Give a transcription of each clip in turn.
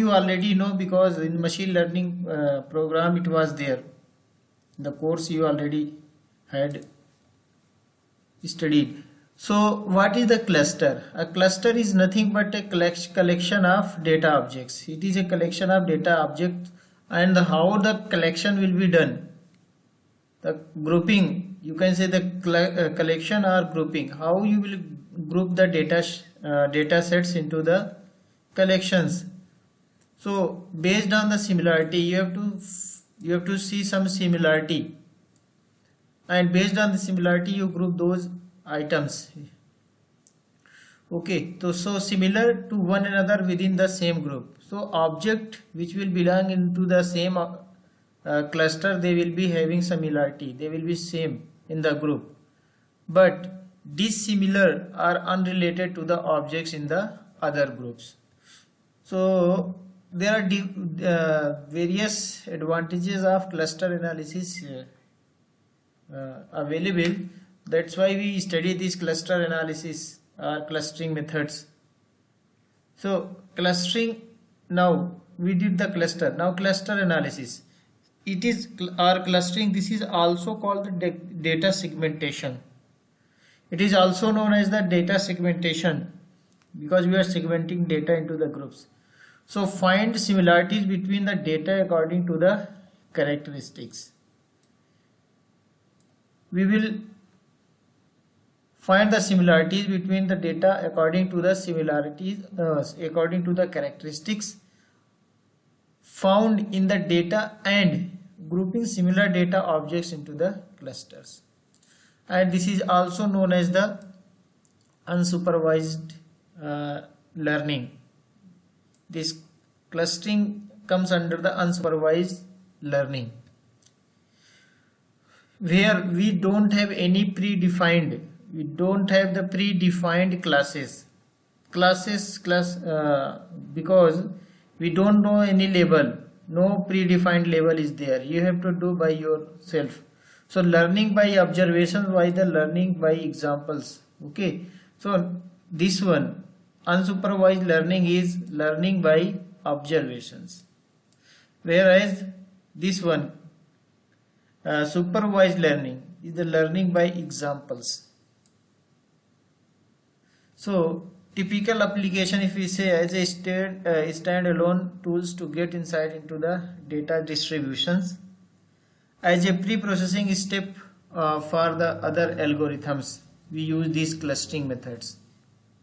you already know, because in machine learning program it was there. The course you already had studied. So what is the cluster? A cluster is nothing but a collection of data objects. It is a collection of data objects, and how the collection will be done. The grouping, you can say the collection or grouping. How you will group the data sets into the collections. So based on the similarity, you have to see some similarity, and based on the similarity you group those items. Okay, so similar to one another within the same group. So object which will belong into the same cluster, they will be having similarity, they will be same in the group, but dissimilar or unrelated to the objects in the other groups. So there are various advantages of cluster analysis available. That's why we study this cluster analysis or clustering methods. So clustering, now we did the cluster. Now cluster analysis, it is our clustering. This is also called the data segmentation. It is also known as the data segmentation, because we are segmenting data into the groups. So find similarities between the data according to the characteristics. We will find the similarities between the data according to the according to the characteristics found in the data, and grouping similar data objects into the clusters. And this is also known as the unsupervised learning. This clustering comes under the unsupervised learning, where we don't have any predefined, we don't have the predefined classes because we don't know any label, no predefined label is there, you have to do by yourself. So learning by observations, by the learning by examples. Okay, so this one unsupervised learning is learning by observations, whereas this one supervised learning is the learning by examples. So typical application, if we say, as a standalone tools to get insight into the data distributions, as a pre-processing step for the other algorithms, we use these clustering methods.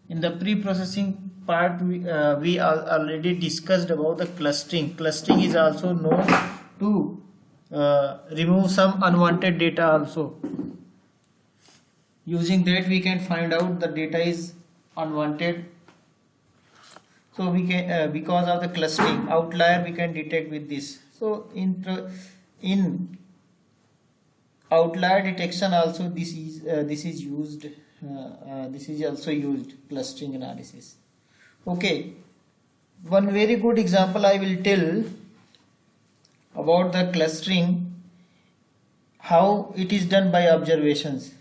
In the pre-processing part, we already discussed about the clustering. Clustering is also known to remove some unwanted data also. Using that we can find out the data is unwanted. So we can because of the clustering, outlier we can detect with this. So in outlier detection also this is used. This is also used, clustering analysis. Okay, one very good example I will tell about the clustering, how it is done by observations.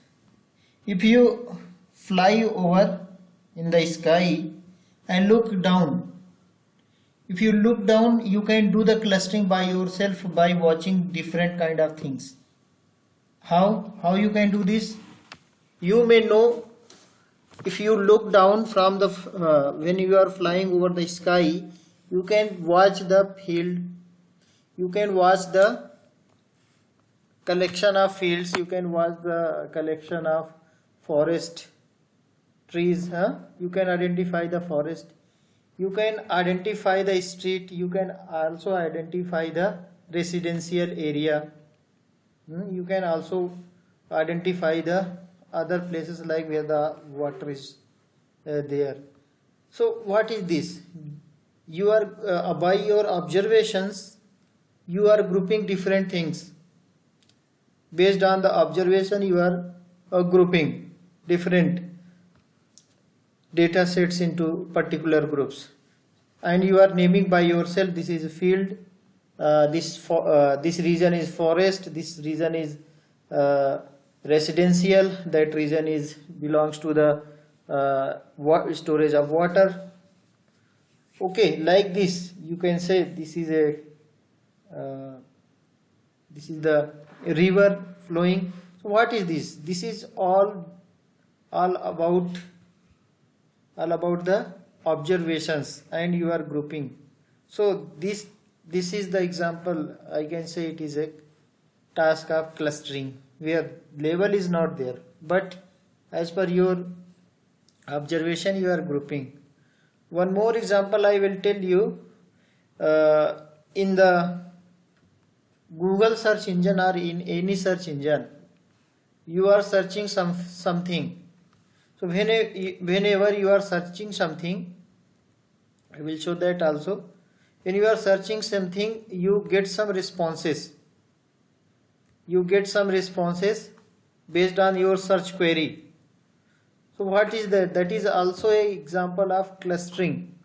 If you fly over in the sky and look down, if you look down, you can do the clustering by yourself by watching different kind of things. How you can do this? You may know, if you look down from the when you are flying over the sky, you can watch the field, you can watch the collection of fields, you can watch the collection of forest trees, you can identify the forest, you can identify the street, you can also identify the residential area, you can also identify the other places like where the water is there. So what is this? You are by your observations, you are grouping different things. Based on the observation, you are grouping different data sets into particular groups, and you are naming by yourself. This is a field, this region is forest, this region is residential, that region belongs to the storage of water. Okay, like this you can say this is a this is the river flowing. So what is this? This is all about the observations and you are grouping. So this is the example. I can say it is a task of clustering where label is not there, but as per your observation you are grouping. One more example I will tell you. In the Google search engine or in any search engine, you are searching something. So whenever you are searching something, I will show that also. When you are searching something, you get some responses. You get some responses based on your search query. So what is that? That is also an example of clustering.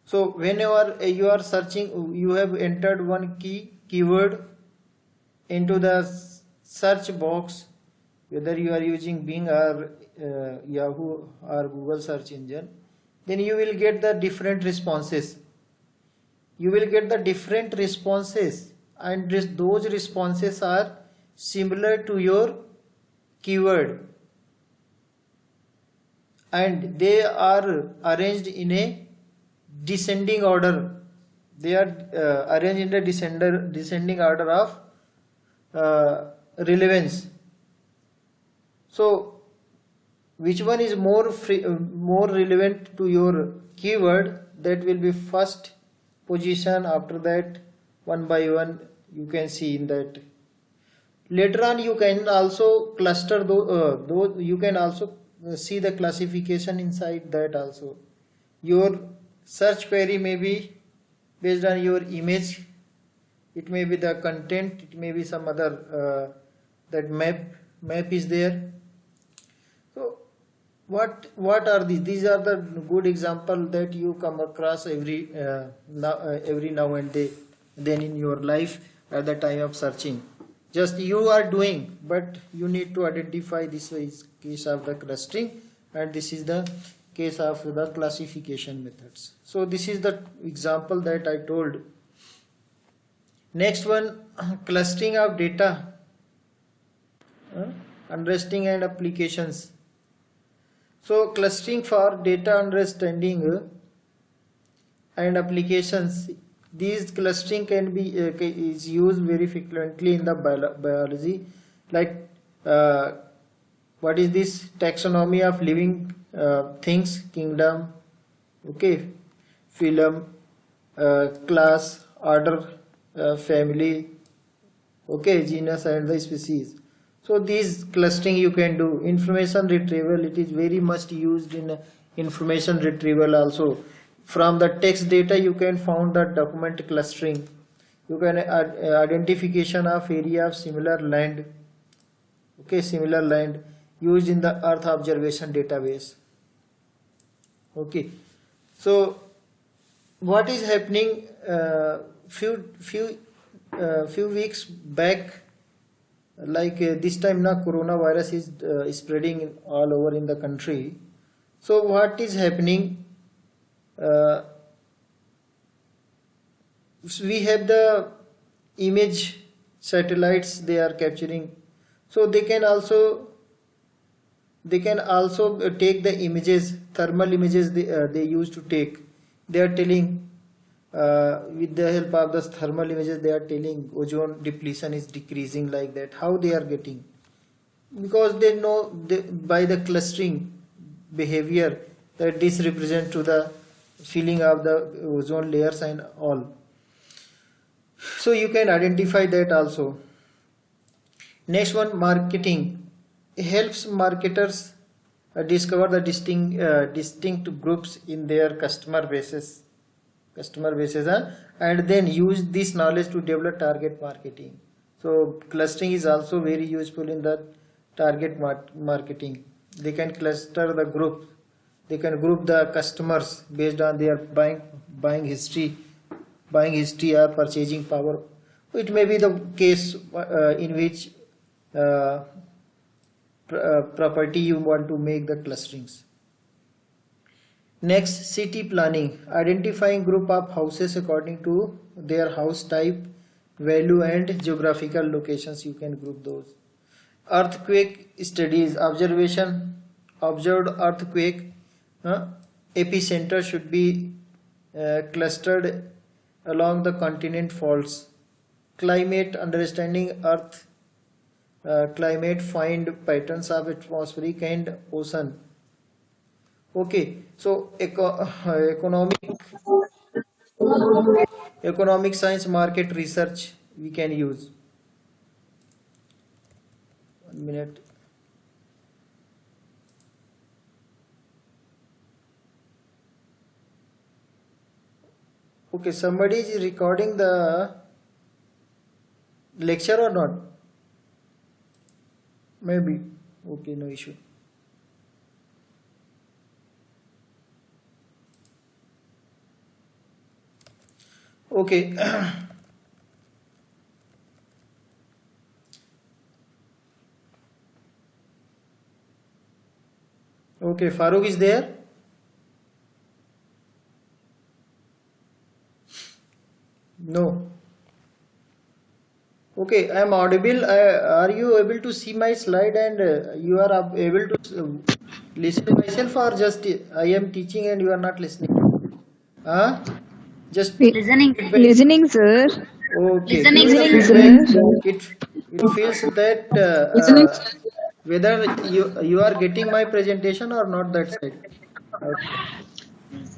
So whenever you are searching, you have entered one keyword into the search box, whether you are using Bing or Yahoo or Google search engine, then you will get the different responses. You will get the different responses, and those responses are similar to your keyword, and they are arranged in a descending order. They are arranged in the descending order of relevance. So which one is more relevant to your keyword, that will be first position. After that, one by one you can see in that. Later on you can also cluster those you can also see the classification inside that also. Your search query may be based on your image, it may be the content, it may be some other that map is there. So what are these? These are the good example that you come across every now and then in your life at the time of searching. Just you are doing, but you need to identify. This is case of the clustering, and this is the case of the classification methods. So this is the example that I told. Next one, clustering of data, understanding and applications. So clustering for data understanding and applications. These clustering can be is used very frequently in the biology. Like what is this? Taxonomy of living things, kingdom, okay, phylum, class, order, family, okay, genus and the species. So these clustering you can do. Information retrieval, it is very much used in information retrieval also. From the text data you can found the document clustering. You can identification of area of similar land, okay, similar land used in the earth observation database. Okay, so what is happening? Few weeks back, like this time now coronavirus is spreading all over in the country. So what is happening? We have the image satellites they are capturing, so they can also take the images, thermal images they used to take. They are telling with the help of the thermal images, they are telling ozone depletion is decreasing, like that. How they are getting? Because they know by the clustering behavior that this represents to the filling of the ozone layers and all. So you can identify that also. Next one, marketing. It helps marketers discover the distinct groups in their customer bases, and then use this knowledge to develop target marketing. So clustering is also very useful in the target marketing. They can cluster the group. They can group the customers based on their buying history or purchasing power. It may be the case in which property you want to make the clusterings. Next, city planning, identifying group of houses according to their house type, value and geographical locations. You can group those. Earthquake studies, observed earthquake, epicenter should be clustered along the continent faults. Climate, understanding earth climate, find patterns of atmospheric and ocean. Okay, so economic science, market research we can use. 1 minute. Okay, somebody is recording the lecture or not? Maybe. Okay, no issue. Okay. Okay, Farooq is there? No. Okay, I am audible. Are you able to see my slide and you are able to listen myself, or just I am teaching and you are not listening? Huh? Just Listening. Listening, sir. okay. Listening, Give the Listening, feedback. sir. It feels that whether you are getting my presentation or not, that side.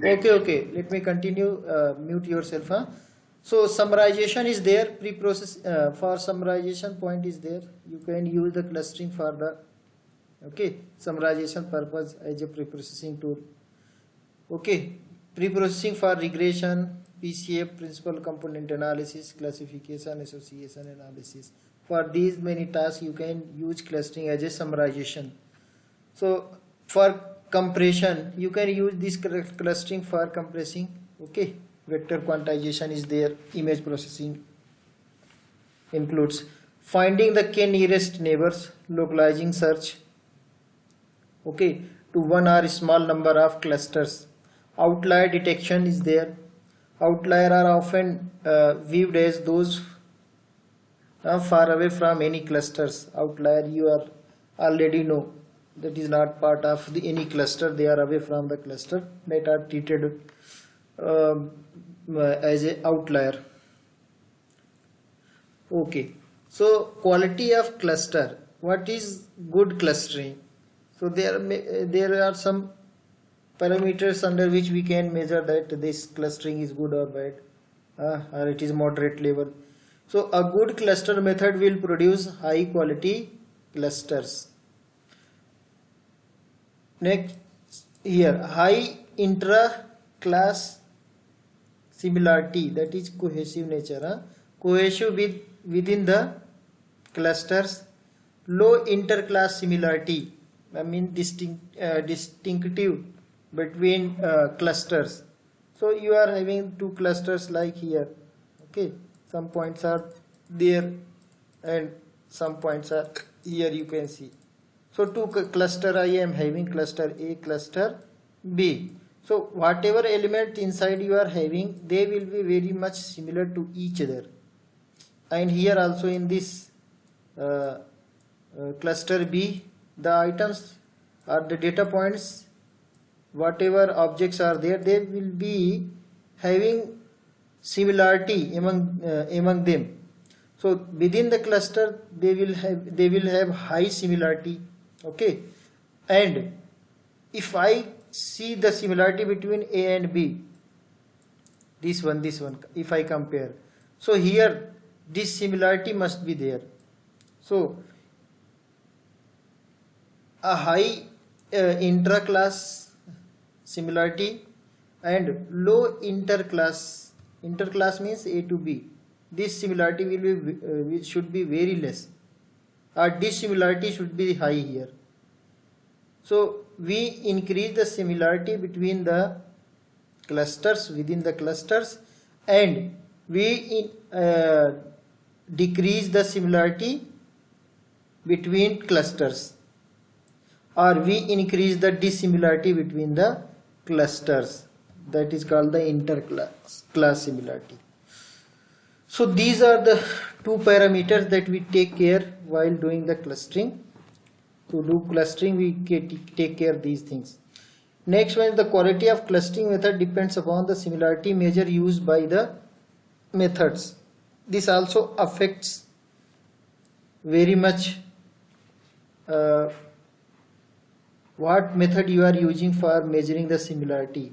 Okay. Let me continue. Mute yourself. Huh? So summarization is there. Pre-process for summarization point is there. You can use the clustering for the summarization purpose as a pre-processing tool. Okay, pre-processing for regression, PCF, principal component analysis, classification, association analysis. For these many tasks, you can use clustering as a summarization. So for compression, you can use this clustering for compressing. Okay, vector quantization is there. Image processing includes finding the k nearest neighbors, localizing search. Okay, to one or small number of clusters. Outlier detection is there. Outlier are often viewed as those far away from any clusters. Outlier you are already know that is not part of any cluster. They are away from the cluster, that are treated as a outlier. Okay, so quality of cluster. What is good clustering? So there are some parameters under which we can measure that this clustering is good or bad, or it is moderate level. So a good cluster method will produce high quality clusters. Next, here high intra-class similarity, that is cohesive nature, cohesive within the clusters. Low inter-class similarity, I mean distinctive between clusters. So you are having two clusters like here. Okay, some points are there and some points are here, you can see. So two cluster I am having, cluster A, cluster B. So whatever element inside you are having, they will be very much similar to each other. And here also in this cluster B, the items or the data points, whatever objects are there, they will be having similarity among them. So within the cluster they will have high similarity. Okay, and if I see the similarity between A and B, this one, if I compare, so here this similarity must be there. So a high intra-class similarity and low interclass means A to B, this similarity will should be very less, or dissimilarity should be high here. So we increase the similarity between the clusters, within the clusters, and we decrease the similarity between clusters, or we increase the dissimilarity between the clusters. That is called the interclass similarity. So these are the two parameters that we take care while doing the clustering. To do clustering, we take care of these things. Next one is the quality of clustering method depends upon the similarity measure used by the methods. This also affects very much what method you are using for measuring the similarity.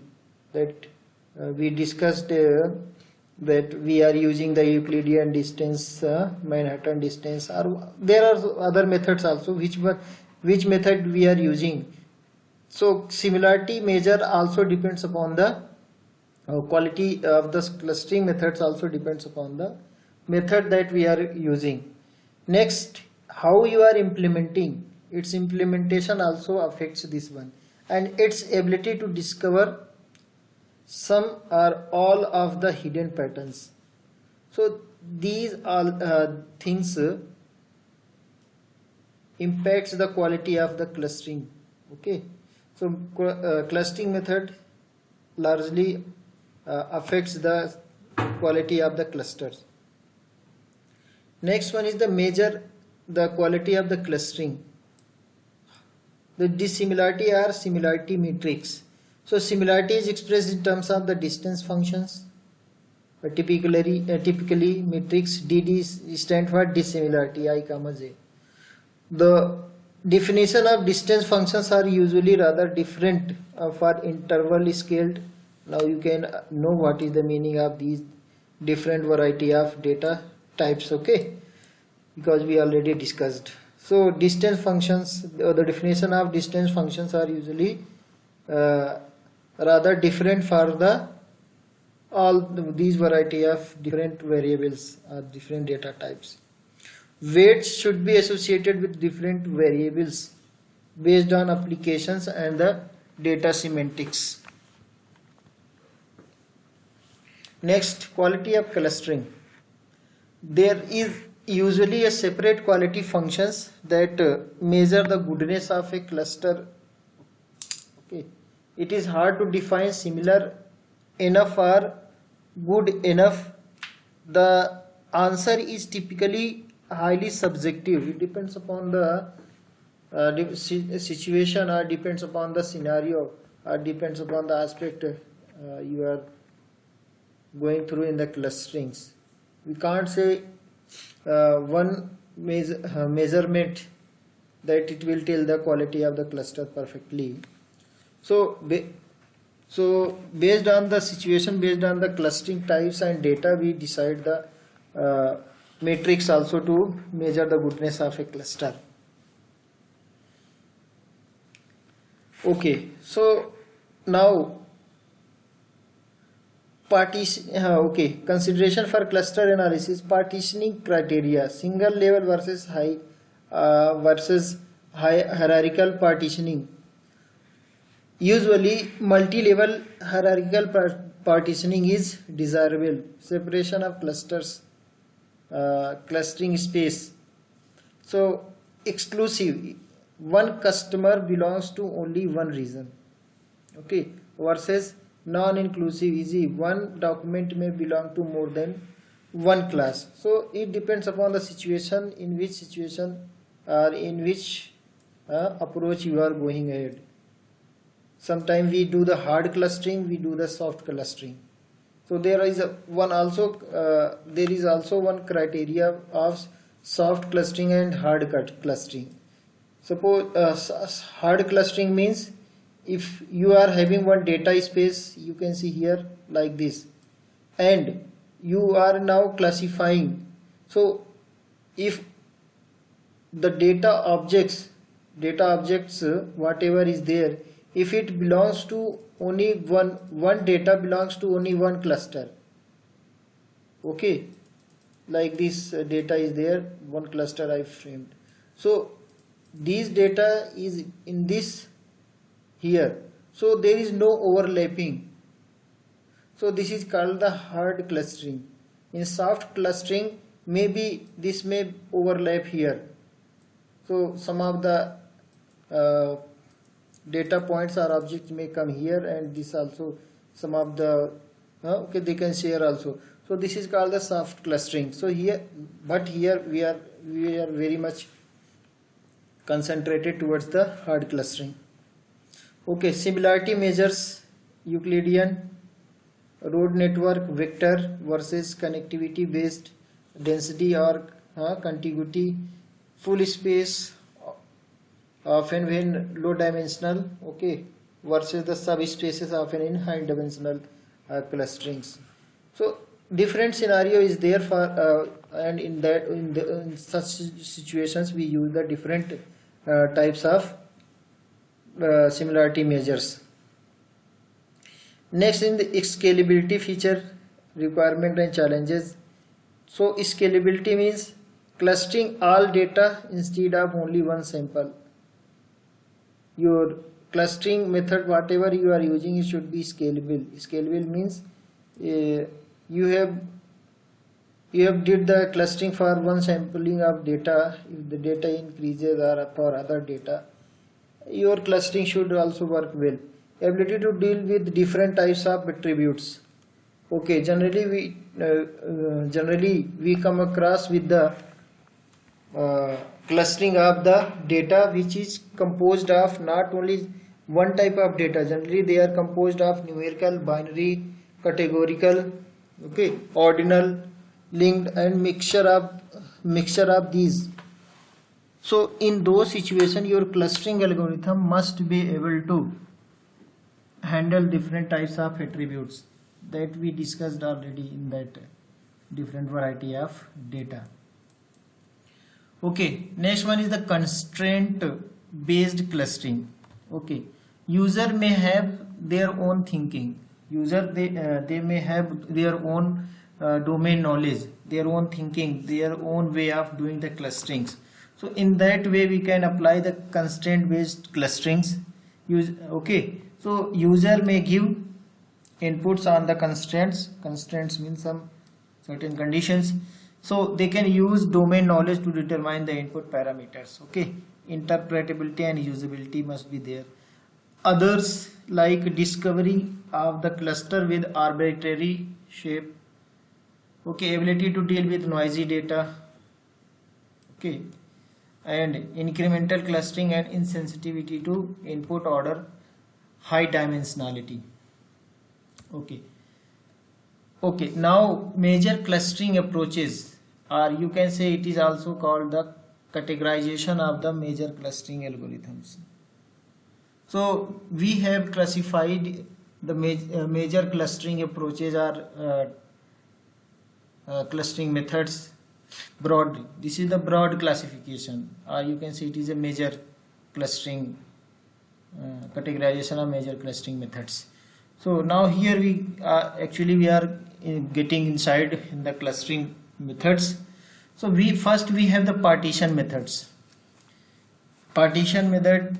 That we discussed that we are using the Euclidean distance, Manhattan distance, or there are other methods also. Which method we are using? So similarity measure also depends upon the quality of the clustering methods, also depends upon the method that we are using. Next, how you are implementing, its implementation also affects this one, and its ability to discover some or all of the hidden patterns. So these all things impacts the quality of the clustering. Okay, so clustering method largely affects the quality of the clusters. Next one is the measure the quality of the clustering. The dissimilarity are similarity matrix. So similarity is expressed in terms of the distance functions. Typically matrix DD stand for dissimilarity I comma j. The definition of distance functions are usually rather different for interval scaled. Now you can know what is the meaning of these different variety of data types, okay, because we already discussed. So distance functions, the definition of distance functions are usually rather different for the all these variety of different variables or different data types. Weights should be associated with different variables based on applications and the data semantics. Next, quality of clustering. There is usually a separate quality functions that measure the goodness of a cluster. Okay, it is hard to define similar enough or good enough. The answer is typically highly subjective. It depends upon the situation, or depends upon the scenario, or depends upon the aspect you are going through in the clusterings. We can't say one measurement that it will tell the quality of the cluster perfectly. So based on the situation, based on the clustering types and data, we decide the matrix also to measure the goodness of a cluster. Okay, so now consideration for cluster analysis: partitioning criteria, single level versus high hierarchical partitioning. Usually multi-level hierarchical partitioning is desirable. Separation of clusters, clustering space. So exclusive, one customer belongs to only one region, okay, versus non-inclusive, easy, one document may belong to more than one class. So it depends upon the situation, in which situation or in which approach you are going ahead. Sometimes we do the hard clustering, we do the soft clustering. So there is there is also one criteria of soft clustering and hard clustering. Suppose hard clustering means if you are having one data space, you can see here like this, and you are now classifying. So if the data objects whatever is there, if it belongs to only one data belongs to only one cluster, okay, like this data is there, one cluster I framed. So these data is in this here, so there is no overlapping. So this is called the hard clustering. In soft clustering, maybe this may overlap here. So some of the data points or objects may come here, and this also some of the okay, they can share also. So this is called the soft clustering. So here, but here we are very much concentrated towards the hard clustering. Okay, similarity measures, Euclidean, road network, vector versus connectivity based, density or contiguity, full space, often when low dimensional, okay, versus the subspaces often in high dimensional clusterings. So different scenario is there for and in such situations we use the different types of similarity measures. Next, in the scalability feature, requirement and challenges. So scalability means clustering all data instead of only one sample. Your clustering method, whatever you are using, it should be scalable. Scalable means you have did the clustering for one sampling of data. If the data increases or for other data, your clustering should also work well. Ability to deal with different types of attributes. Okay, generally we come across with the clustering of the data which is composed of not only one type of data. Generally they are composed of numerical, binary, categorical, okay, ordinal, linked, and mixture of these. So in those situations your clustering algorithm must be able to handle different types of attributes that we discussed already in that different variety of data. Okay, next one is the constraint based clustering. Okay, user may have their own thinking. They may have their own domain knowledge, their own thinking, their own way of doing the clusterings. So in that way we can apply the constraint based clusterings. Okay, so user may give inputs on the constraints. Constraints means some certain conditions. So they can use domain knowledge to determine the input parameters. Okay, interpretability and usability must be there. Others like discovery of the cluster with arbitrary shape. Okay, ability to deal with noisy data. Okay, and incremental clustering and insensitivity to input order, high dimensionality. Okay, now major clustering approaches, or you can say it is also called the categorization of the major clustering algorithms. So we have classified the major clustering approaches or clustering methods broadly. This is the broad classification, or you can say it is a major clustering categorization of major clustering methods. So now here we are getting inside in the clustering methods. So we have the partition methods. Partition method,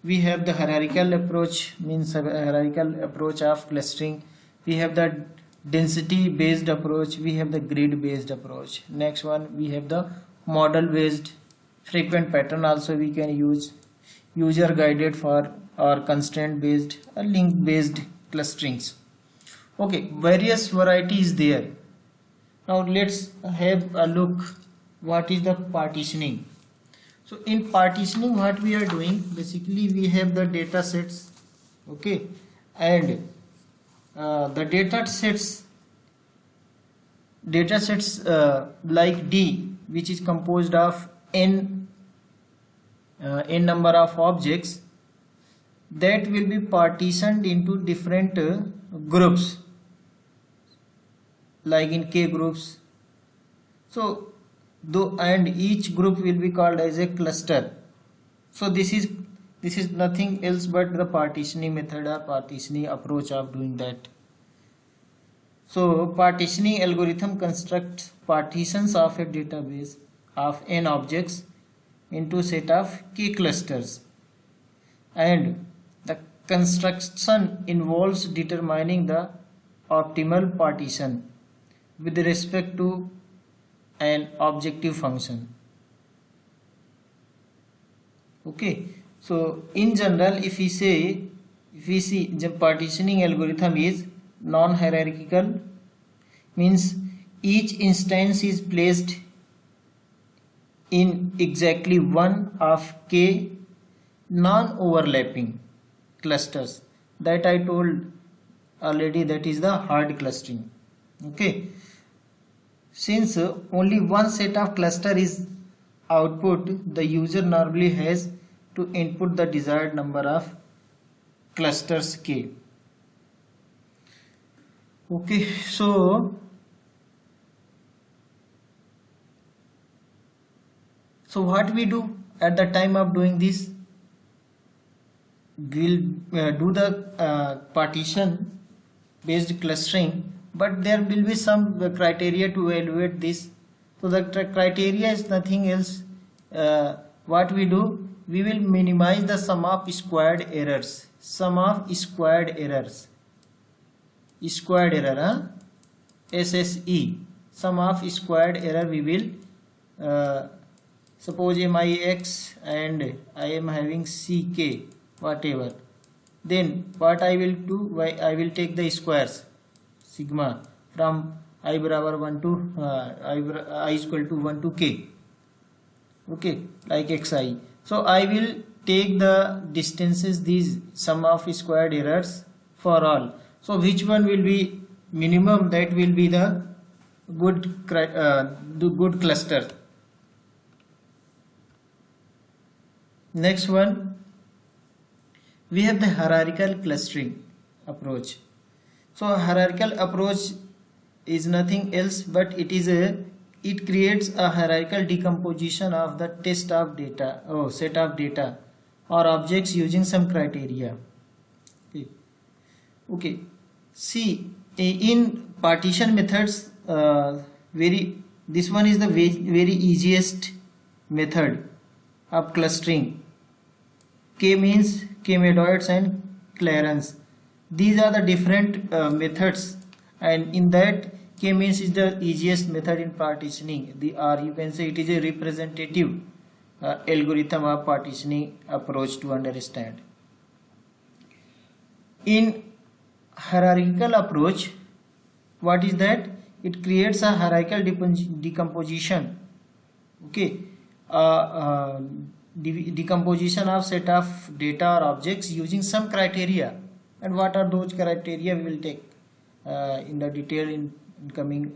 we have the hierarchical approach, means hierarchical approach of clustering. We have the density based approach, we have the grid based approach. Next one, we have the model based, frequent pattern also we can use, user guided for, or constraint based, or link based clusterings. Okay, various varieties there. Now let's have a look what is the partitioning. So in partitioning what we are doing, basically we have the data sets, okay, and the data sets like D, which is composed of n number of objects, that will be partitioned into different groups, like in K groups. So and each group will be called as a cluster. So this is nothing else but the partitioning method or partitioning approach of doing that. So partitioning algorithm constructs partitions of a database of n objects into set of K clusters, and the construction involves determining the optimal partition with respect to an objective function. Okay, So in general, if we see the partitioning algorithm is non-hierarchical, means each instance is placed in exactly one of k non-overlapping clusters. That I told already, that is the hard clustering. Okay, since only one set of cluster is output, the user normally has to input the desired number of clusters k. Okay, so what we do at the time of doing this, we'll do the partition based clustering, but there will be some criteria to evaluate this. So the criteria is nothing else. What we do, we will minimize the sum of squared errors. Sum of squared errors. Squared error, SSE. Sum of squared error we will suppose mix and I am having ck, whatever. Then what I will do, I will take the squares sigma from I barabar 1 to I is equal to 1 to k. Okay, like xi. So I will take the distances, these sum of squared errors for all. So which one will be minimum, that will be the good cluster. Next one, we have the hierarchical clustering approach. So hierarchical approach is nothing else but it creates a hierarchical decomposition of the set of data or objects using some criteria. Okay. See, in partition methods, this one is the very easiest method of clustering. K means k-medoids and Clarence. These are the different methods, and in that K means is the easiest method in partitioning. Or you can say it is a representative algorithm of partitioning approach to understand. In hierarchical approach, what is that? It creates a hierarchical decomposition. Okay, decomposition of set of data or objects using some criteria. And what are those criteria, we will take in the detail in coming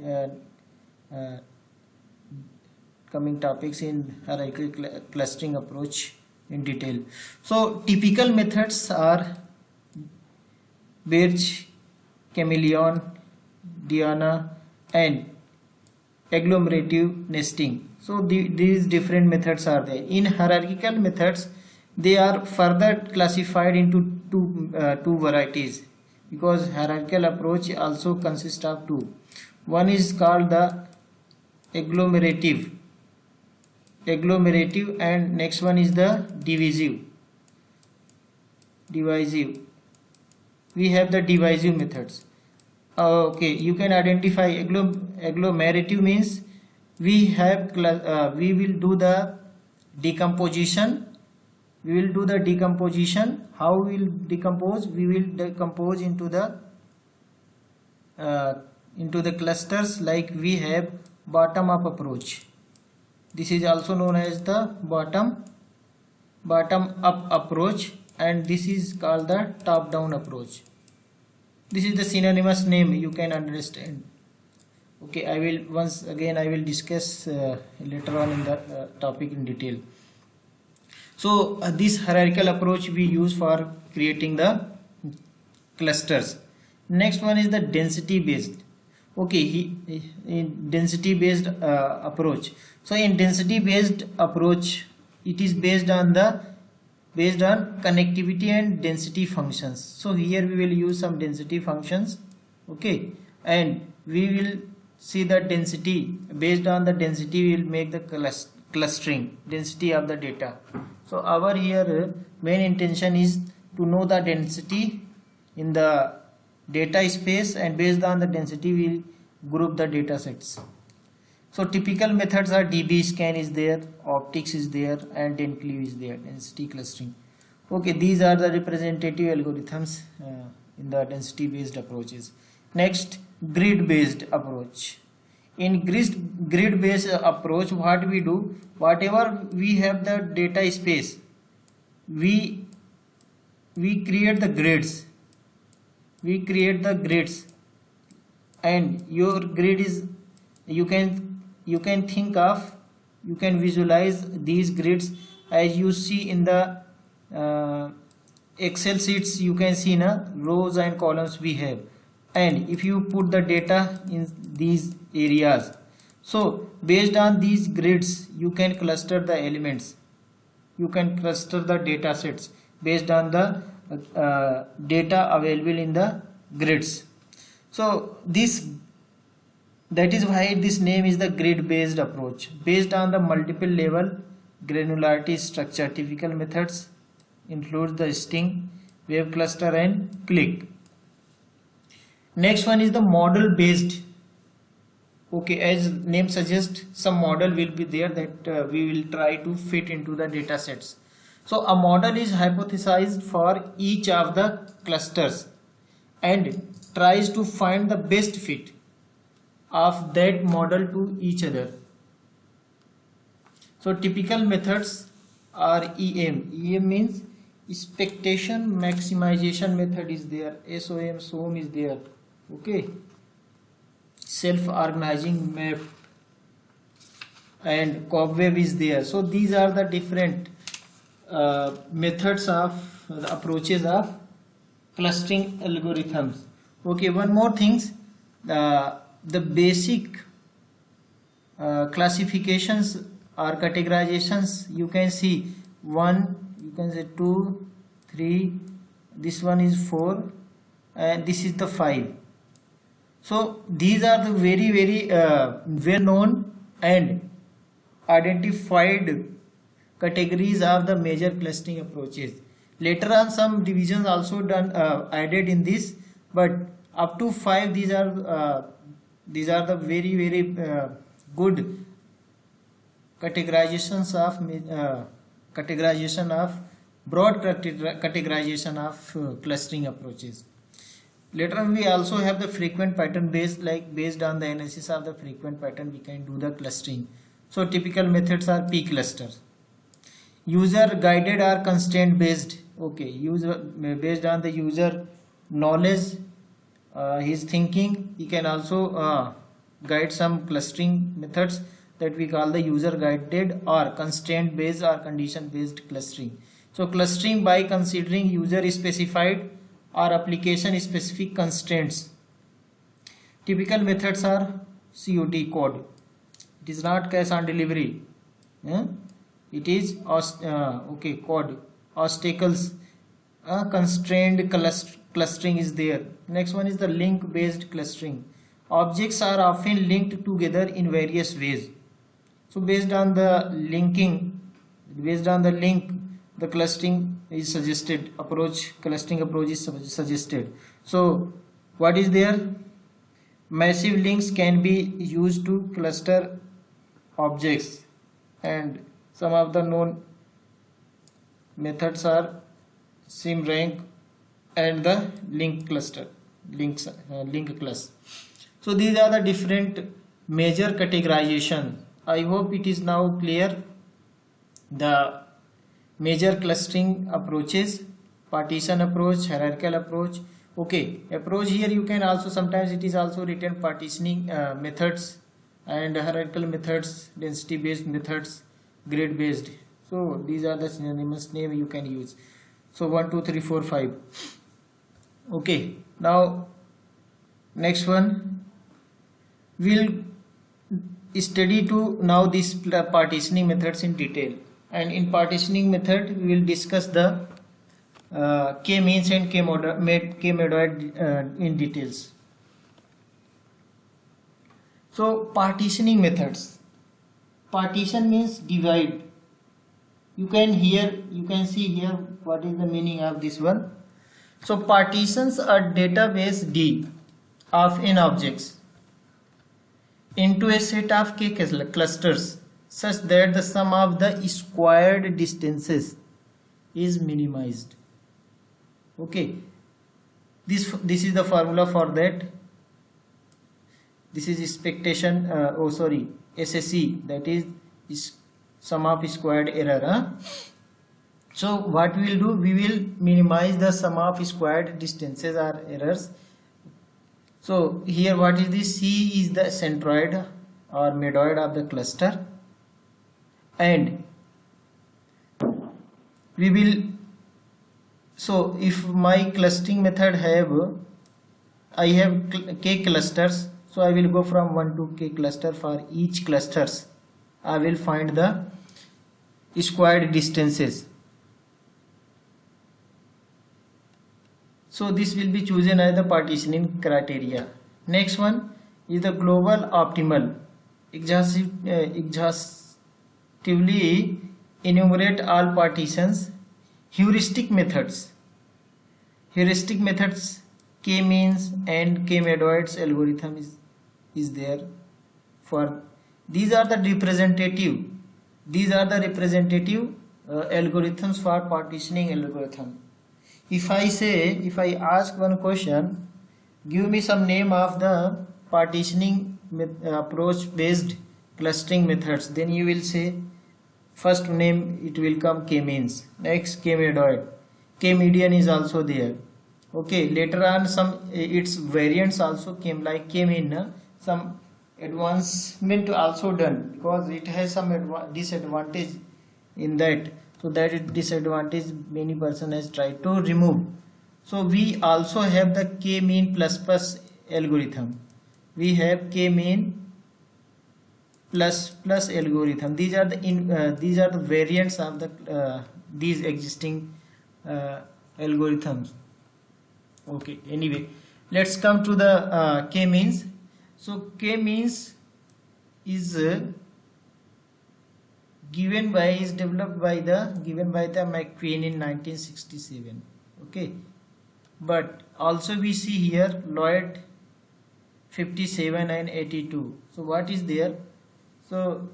topics in hierarchical clustering approach in detail. So typical methods are Birch, chameleon, Diana, and agglomerative nesting. So these different methods are there. In hierarchical methods, they are further classified into two varieties, because hierarchical approach also consists of two. One is called the agglomerative, and next one is the divisive. We have the divisive methods. Okay, you can identify agglomerative means we will do the decomposition. How we will decompose? We will decompose into the clusters, like we have bottom up approach. This is also known as the bottom up approach, and this is called the top down approach. This is the synonymous name, you can understand. Okay, I will discuss later on in the topic in detail. So this hierarchical approach we use for creating the clusters. Next one is the density based. Okay, in density based approach. So in density based approach, it is based on connectivity and density functions. So here we will use some density functions. Okay, and we will see the density. Based on the density, we will make the clustering density of the data. So our here main intention is to know the density in the data space, and based on the density we will group the data sets. So typical methods are DB scan is there, optics is there, and DENCLIV is there, density clustering. Okay, these are the representative algorithms in the density based approaches. Next, grid based approach. In grid based approach, what we do, whatever we have the data space, we create the grids. We create the grids, and your grid is, you can think of, you can visualize these grids as you see in the Excel sheets. You can see na rows and columns we have, and if you put the data in these areas, so based on these grids you can cluster the elements, you can cluster the data sets based on the data available in the grids. So that is why this name is the grid based approach, based on the multiple level granularity structure. Typical methods include the sting, wave cluster and click. Next one is the model based. Okay, as name suggests, some model will be there that we will try to fit into the data sets. So a model is hypothesized for each of the clusters and tries to find the best fit of that model to each other. So typical methods are EM. EM means expectation maximization method is there. SOM is there. Okay. Self-organizing map and cobweb is there. So these are the different methods of the approaches of clustering algorithms. Okay, one more things, the basic classifications or categorizations you can see. 1, you can say 2, 3, this one is 4, and this is the 5. So these are the very well known and identified categories of the major clustering approaches. Later on some divisions also done added in this, but up to 5 these are the very good categorizations of broad categorization of clustering approaches. Later on we also have the frequent pattern based, like based on the analysis of the frequent pattern we can do the clustering. So typical methods are P clusters. User guided or constraint based. Okay, user based on the user knowledge, his thinking, he can also guide some clustering methods that we call the user guided or constraint based or condition based clustering. So clustering by considering user specified or application specific constraints. Typical methods are COD, code. It is not cash on delivery. It is code. Obstacles, constrained clustering is there. Next one is the link based clustering. Objects are often linked together in various ways. So based on the link, the clustering is suggested, clustering approach is suggested. So what is there? Massive links can be used to cluster objects, and some of the known methods are SIMRank and the link cluster, link class. So these are the different major categorization. I hope it is now clear the major clustering approaches: partition approach, hierarchical approach. Okay, approach here you can also, sometimes it is also written partitioning methods and hierarchical methods, density based methods, grid based. So these are the synonymous name you can use. So 1, 2, 3, 4, 5. Okay, now next one we'll study to now these partitioning methods in detail, and in partitioning method we will discuss the k-means and k-moroid in details. So partitioning methods. Partition means divide. You can see here what is the meaning of this one. So partitions are database D of n objects into a set of k clusters such that the sum of the squared distances is minimized. Okay, this is the formula for that. This is expectation, SSE, that is sum of squared error. So what we will do, we will minimize the sum of squared distances or errors. So here what is this? C is the centroid or medoid of the cluster, and we will, so if my clustering method I have k clusters, so I will go from 1 to k cluster. For each clusters I will find the squared distances. So this will be chosen as the partitioning criteria. Next one is the global optimal. Exhaustively enumerate all partitions. Heuristic methods. K-means and K-medoids algorithm is there. For these are the representative. Algorithms for partitioning algorithm. If I ask one question, give me some name of the partitioning approach based clustering methods, then you will say first name it will come K-means, next K-medoid, K-median is also there. Okay, later on some its variants also came, like K-mean. Some advancement also done because it has some disadvantage in that. So that disadvantage many person has tried to remove. So we also have the K-mean plus algorithm. We have K-mean plus algorithm. These are the variants of the these existing algorithms. Okay. Anyway, let's come to the K-means. So K-means is developed by the McQueen in 1967. Okay, but also we see here Lloyd 57 and 82. So what is there? So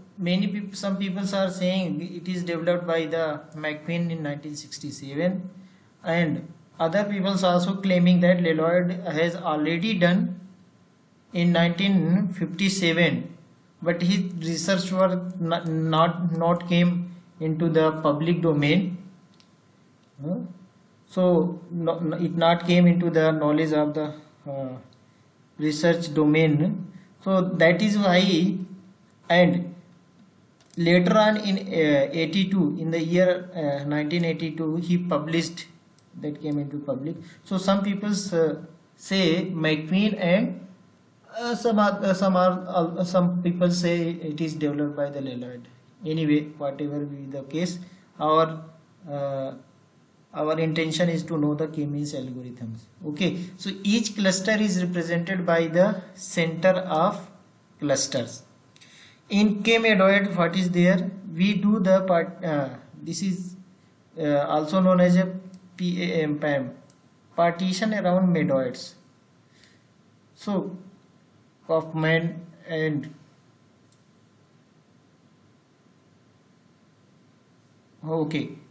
some people are saying it is developed by the McQueen in 1967, and other people are also claiming that Lloyd has already done in 1957. But his research work not came into the public domain. So it not came into the knowledge of the research domain. So that is why, and later on in 82, in the year 1982, he published, that came into public. So some people say McQueen, and some people say it is developed by the Lloyd. Anyway, whatever be the case, our intention is to know the K-means algorithms. Okay, so each cluster is represented by the center of clusters. In K-medoid, what is there? We do the this is also known as a PAM, partition around medoids. So Kaufman and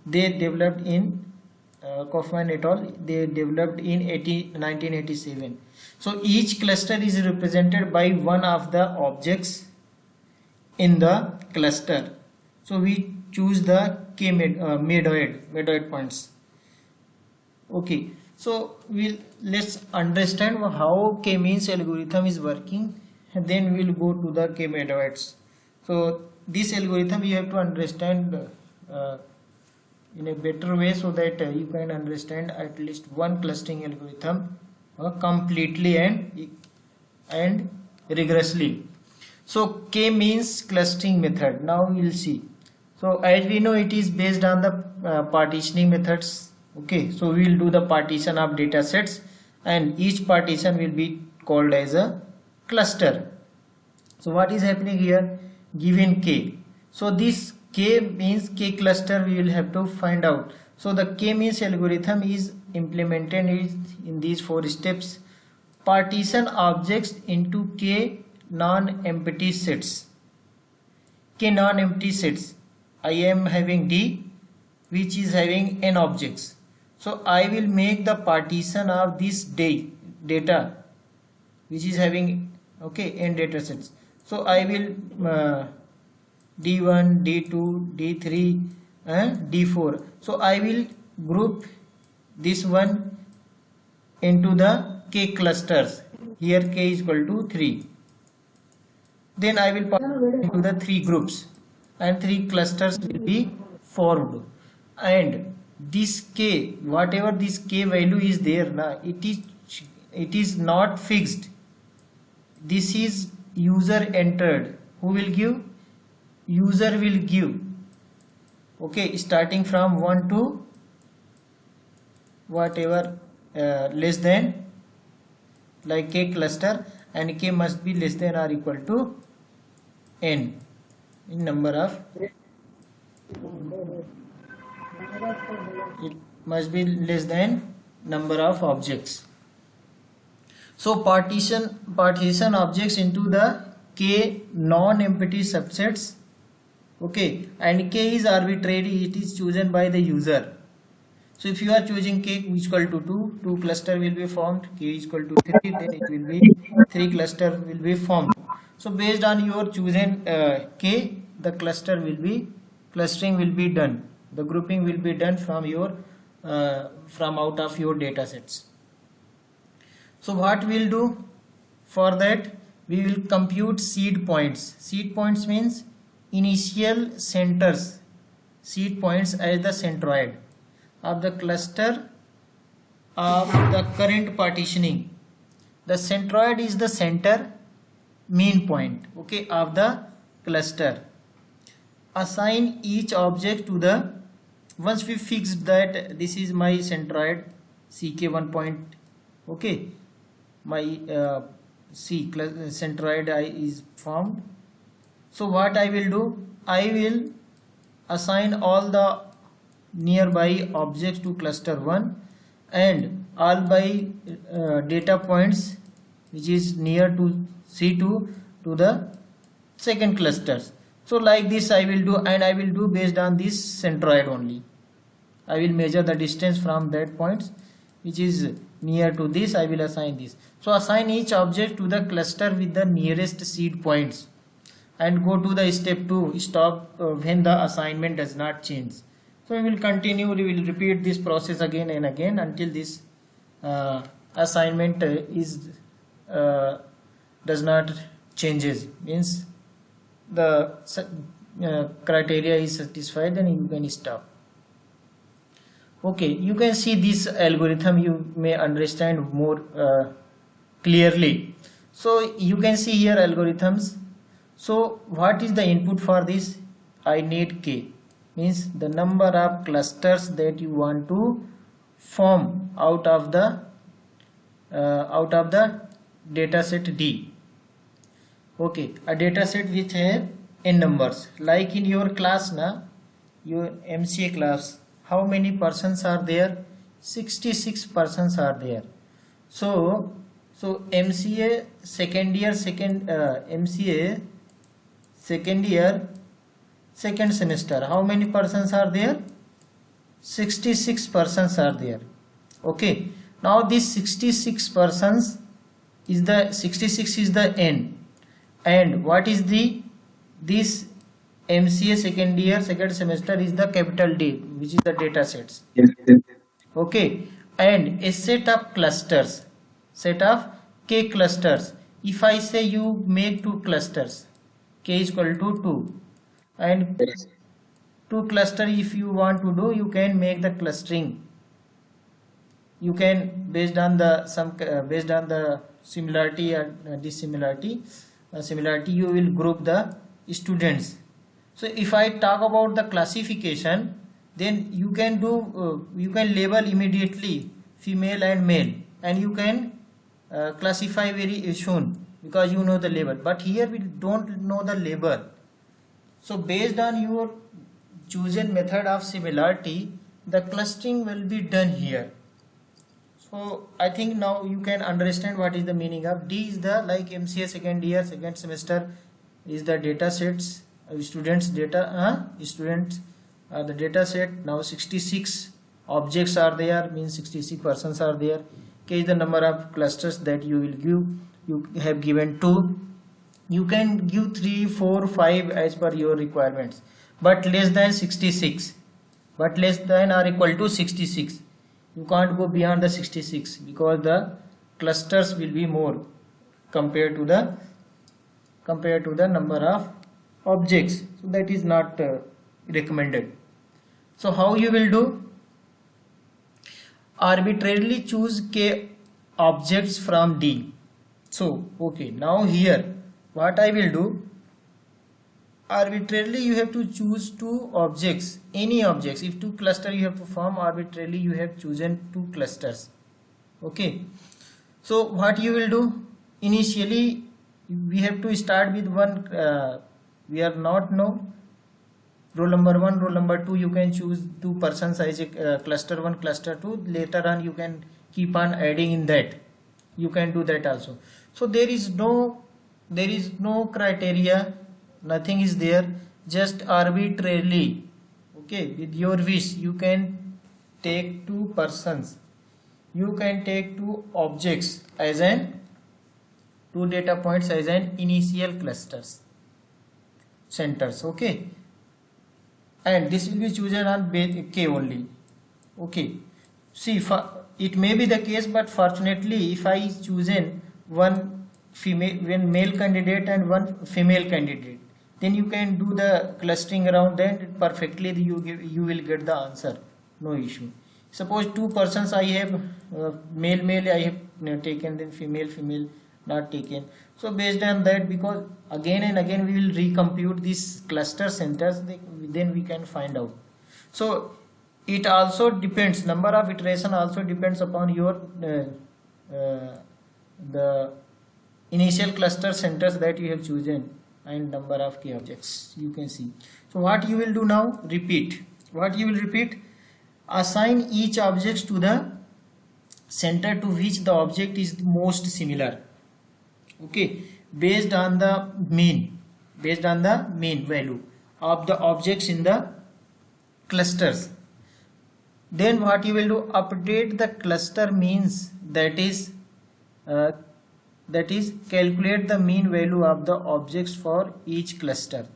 they developed in Kaufman et al. They developed in 1987. So each cluster is represented by one of the objects in the cluster. So we choose the medoid points. Okay. So let's understand how K-means algorithm is working, and then we'll go to the K-medoids. So this algorithm you have to understand in a better way, so that you can understand at least one clustering algorithm completely and rigorously. So K-means clustering method. Now we'll see. So as we know, it is based on the partitioning methods. Okay, so we will do the partition of data sets, and each partition will be called as a cluster. So what is happening here? Given K, so this K means K cluster we will have to find out. So the K-means algorithm is implemented in these 4 steps. Partition objects into K non-empty sets. K non-empty sets. I am having D, which is having n objects. So I will make the partition of this data which is having n data sets. So I will D1, D2, D3 and D4. So I will group this one into the k clusters. Here k is equal to 3. Then I will partition into the 3 groups and 3 clusters will be formed. And this k, whatever this k value is there now, it is not fixed. This is user entered. Who will give? User will give. Okay, starting from 1 to whatever less than, like k cluster, and k must be less than or equal to n in number of, it must be less than number of objects. So partition objects into the k non-empty subsets. Okay, and k is arbitrary, it is chosen by the user. So if you are choosing k is equal to 2 cluster will be formed, k is equal to 3, then it will be 3 cluster will be formed. So based on your chosen k, the clustering will be done. The grouping will be done from out of your data sets. So what we'll do for that, we will compute seed points. Seed points means initial centers, seed points as the centroid of the cluster of the current partitioning. The centroid is the center mean point, okay, of the cluster. Assign each object to the, once we fix that this is my centroid ck1 point, okay, my centroid is formed. So what I will do, I will assign all the nearby objects to cluster 1 and all by data points which is near to C2 to the second clusters. So like this I will do, and I will do based on this centroid only. I will measure the distance from that points which is near to this. I will assign this. So assign each object to the cluster with the nearest seed points and go to the step 2, stop when the assignment does not change. So we will continue, we will repeat this process again and again until this assignment does not changes, means the criteria is satisfied, then you can stop. Okay, you can see this algorithm, you may understand more clearly. So you can see here algorithms. So what is the input for this? I need k, means the number of clusters that you want to form out of the data set D. Okay, a data set which have n numbers, like in your class now, your MCA class, how many persons are there? 66 persons are there. So MCA second year second semester, how many persons are there? 66 persons are there. Okay, now this 66 persons is the 66 is the n, and what is this MCA second year second semester is the capital D, which is the data sets. Yes. Okay, and a set of clusters, set of k clusters. If I say you make 2 clusters, k is equal to 2, and 2 cluster if you want to do, you can make the clustering. You can based on the similarity and dissimilarity, similarity, you will group the students. So if I talk about the classification, then you can do you can label immediately female and male, and you can classify very soon because you know the label. But here we don't know the label. So based on your chosen method of similarity, the clustering will be done here. So I think now you can understand what is the meaning of D. Is the like MCA second year second semester is the data sets, students data students the data set. Now 66 objects are there, means 66 persons are there. K is the number of clusters that you will give. You have given 2. You can give 3, 4, 5 as per your requirements, but less than 66, but less than or equal to 66. You can't go beyond the 66 because the clusters will be more compared to the number of objects. So that is not recommended. So how you will do? Arbitrarily choose K objects from D. So okay, now here what I will do, arbitrarily you have to choose 2 objects, any objects. If 2 cluster you have to form, arbitrarily you have chosen 2 clusters. Okay, so what you will do, initially we have to start with one, we are not know roll number 1, roll number 2. You can choose 2 persons as a cluster 1, cluster 2. Later on you can keep on adding in that. You can do that also. So there is no criteria, nothing is there, just arbitrarily. Okay, with your wish you can take 2 persons, you can take 2 objects as an 2 data points as an initial clusters centers. Okay, and this will be chosen on K only. Okay, see, it may be the case, but fortunately if I chosen one male candidate and one female candidate, then you can do the clustering around them perfectly. You will get the answer, no issue. Suppose 2 persons I have, male I have taken, then female not taken. So based on that, because again and again we will recompute these cluster centers, then we can find out. So it also depends, number of iteration also depends upon your the initial cluster centers that you have chosen and number of K objects. You can see. So what you will do now, repeat. What you will repeat? Assign each object to the center to which the object is most similar. Okay, based on the mean value of the objects in the clusters. Then what you will do, update the cluster means, that is calculate the mean value of the objects for each cluster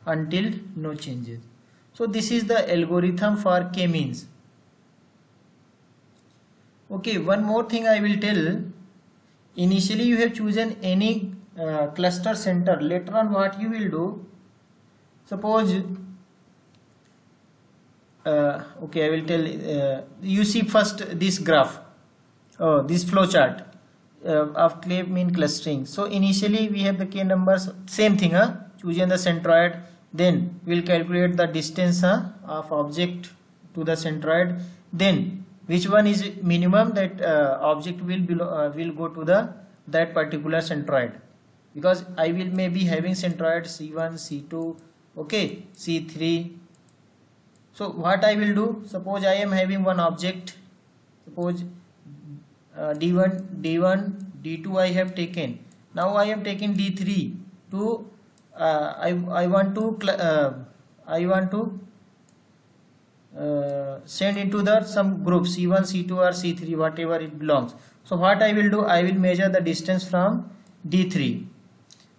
until no changes. So this is the algorithm for K means. Okay, one more thing I will tell. Initially you have chosen any cluster center. Later on what you will do, suppose okay, I will tell, you see first this graph, this flow chart of K mean clustering. So initially we have the K numbers, same thing, choosing the centroid, then we'll calculate the distance of object to the centroid, then which one is minimum, that object will go to that particular centroid, because I will maybe having centroid C1, C2, okay, C3. So what I will do, suppose I am having one object, suppose D1, D2 I have taken. Now I am taking D3 to I want to send into the some group C1, C2 or C3, whatever it belongs. So what I will do, I will measure the distance from D3.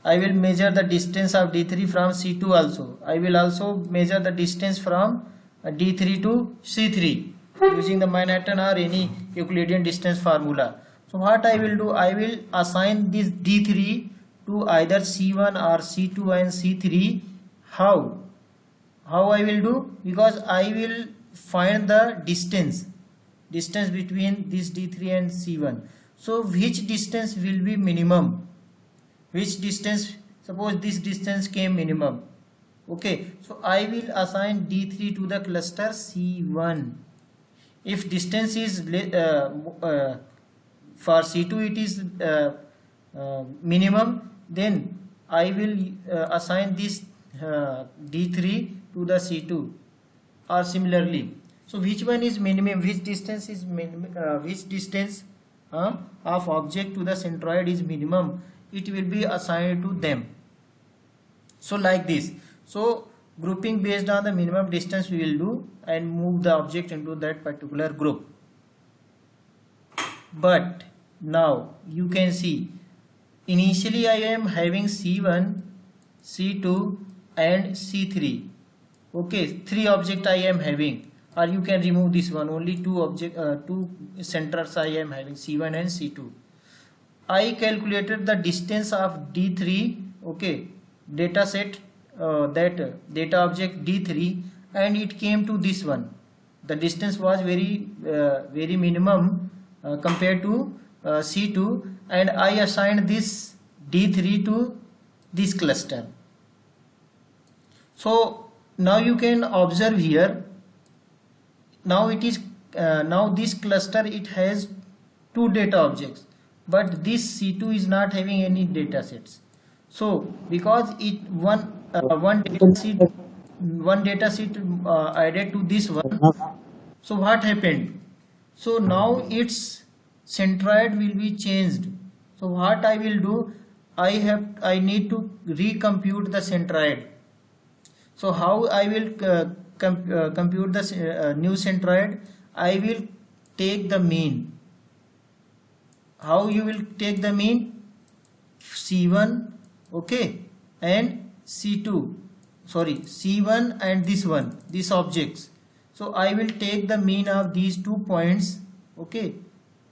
I will measure the distance of D3 from C2 also. I will also measure the distance from D3 to C3 using the Manhattan or any Euclidean distance formula. So what I will do, I will assign this D3 to either C1 or C2 and C3. How I will do? Because I will find the distance between this D3 and C1. So which distance will be minimum? Which distance? Suppose this distance came minimum. Okay, so I will assign D3 to the cluster C1. If distance is for C2 it is minimum, then I will assign this D3 to the C2, or similarly. So which one is minimum, which distance is minimum, which distance of object to the centroid is minimum, it will be assigned to them. So like this. So Grouping based on the minimum distance we will do and move the object into that particular group. But now you can see initially I am having C1, C2 and C3. Okay, 3 objects I am having, or you can remove this one, only 2 centers I am having, C1 and C2. I calculated the distance of D3, okay, data set, that data object D3, and it came to this one. The distance was very minimum compared to C2, and I assigned this D3 to this cluster. So now you can observe here, now it is now this cluster, it has 2 data objects, but this C2 is not having any data sets. So because it one data sheet added to this one, so what happened? So now its centroid will be changed. So what I will do, I need to recompute the centroid. So how I will compute the new centroid? I will take the mean. How you will take the mean? C1, okay, and C2, sorry, C1 and this one, these objects. So I will take the mean of these 2 points, okay,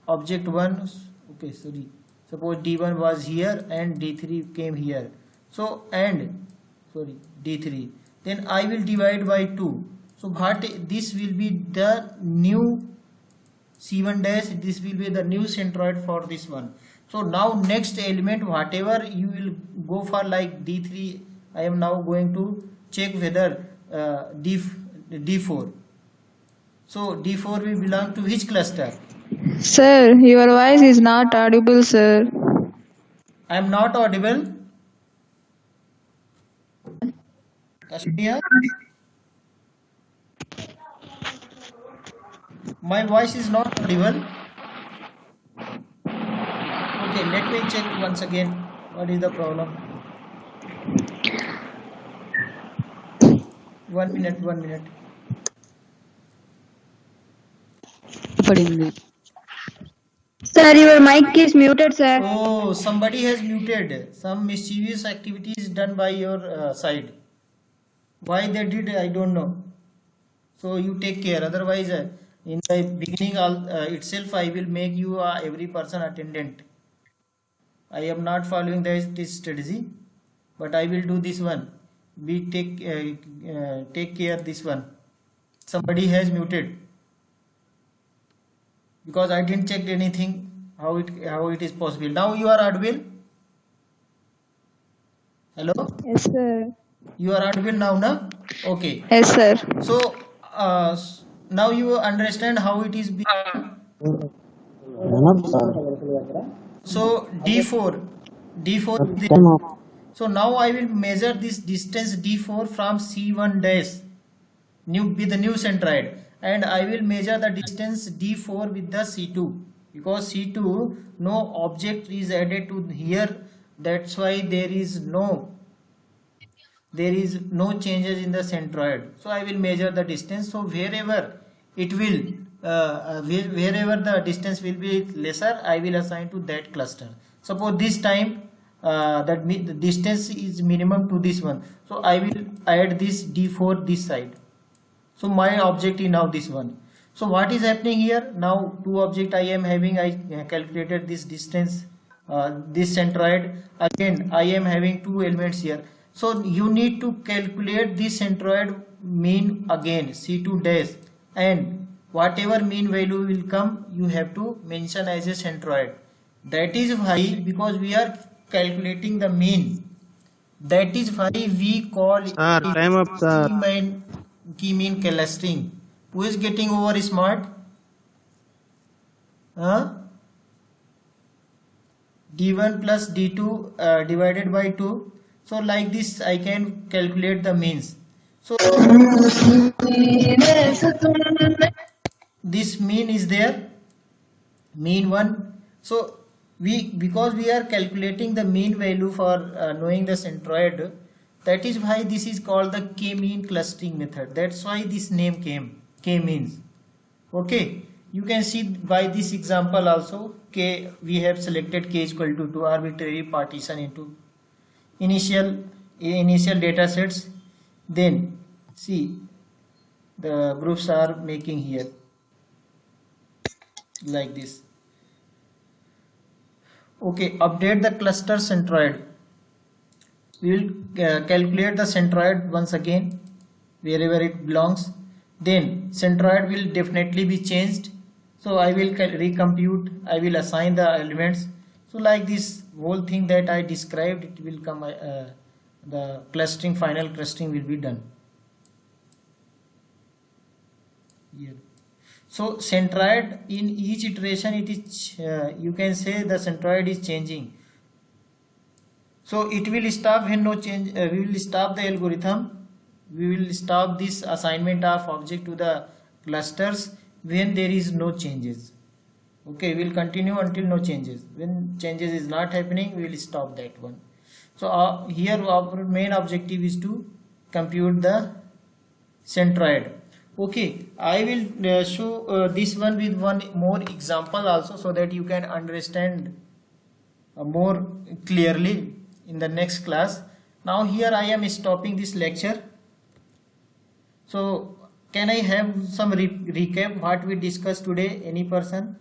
object 1, okay, sorry, suppose D1 was here and D3 came here. So and sorry, D3, then I will divide by 2. So what this will be the new C1 dash, this will be the new centroid for this one. So now next element, whatever you will go for, like D3, I am now going to check whether D4. So D4 will belong to which cluster? Sir, your voice is not audible, sir. I am not audible. Kashmir? My voice is not audible. Okay, let me check once again. What is the problem? 1 minute, 1 minute. Sir, your mic is muted, sir. Oh, somebody has muted. Some mischievous activity is done by your side. Why they did, I don't know. So you take care. Otherwise, in the beginning itself, I will make you every person attendant. I am not following this strategy, but I will do this one. We take care this one. Somebody has muted because I didn't check anything. How it is possible? Now you are audible. Hello. Yes, sir. You are audible now, na? Okay. Yes, sir. So now you understand how it is. So D4. So now I will measure this distance D4 from C1 dash with the new centroid, and I will measure the distance D4 with the C2, because C2 no object is added to here, that's why there is no changes in the centroid. So I will measure the distance. So wherever it will wherever the distance will be lesser, I will assign to that cluster. Suppose this time the distance is minimum to this one, so I will add this D4 this side. So my object is now this one. So what is happening here? Now 2 object I am having, I calculated this distance, this centroid. Again I am having 2 elements here. So you need to calculate this centroid mean again, C2 dash, and whatever mean value will come, you have to mention as a centroid. That is why, because we are calculating the mean, that is why we call it time up, sir. key mean clustering. Who is getting over smart? D1 plus D2 divided by 2. So like this I can calculate the means. So this mean is there, mean 1. So because we are calculating the mean value for knowing the centroid, That is why this is called the k-mean clustering method. That's why this name came, k-means. Okay, you can see by this example also, k, we have selected k is equal to 2, arbitrary partition into initial data sets. Then see the groups are making here like this. Okay, update the cluster centroid. We will calculate the centroid once again wherever it belongs. Then centroid will definitely be changed. So I will recompute, I will assign the elements. So like this whole thing that I described, it will come, the clustering, final clustering will be done here. So centroid in each iteration, it is you can say the centroid is changing. So it will stop when no change. We will stop the algorithm. We will stop this assignment of object to the clusters when there is no changes. Okay, we will continue until no changes. When changes is not happening, we will stop that one. So here our main objective is to compute the centroid. Okay, I will show this one with one more example also, so that you can understand more clearly in the next class. Now here I am stopping this lecture. So can I have some recap what we discussed today? Any person?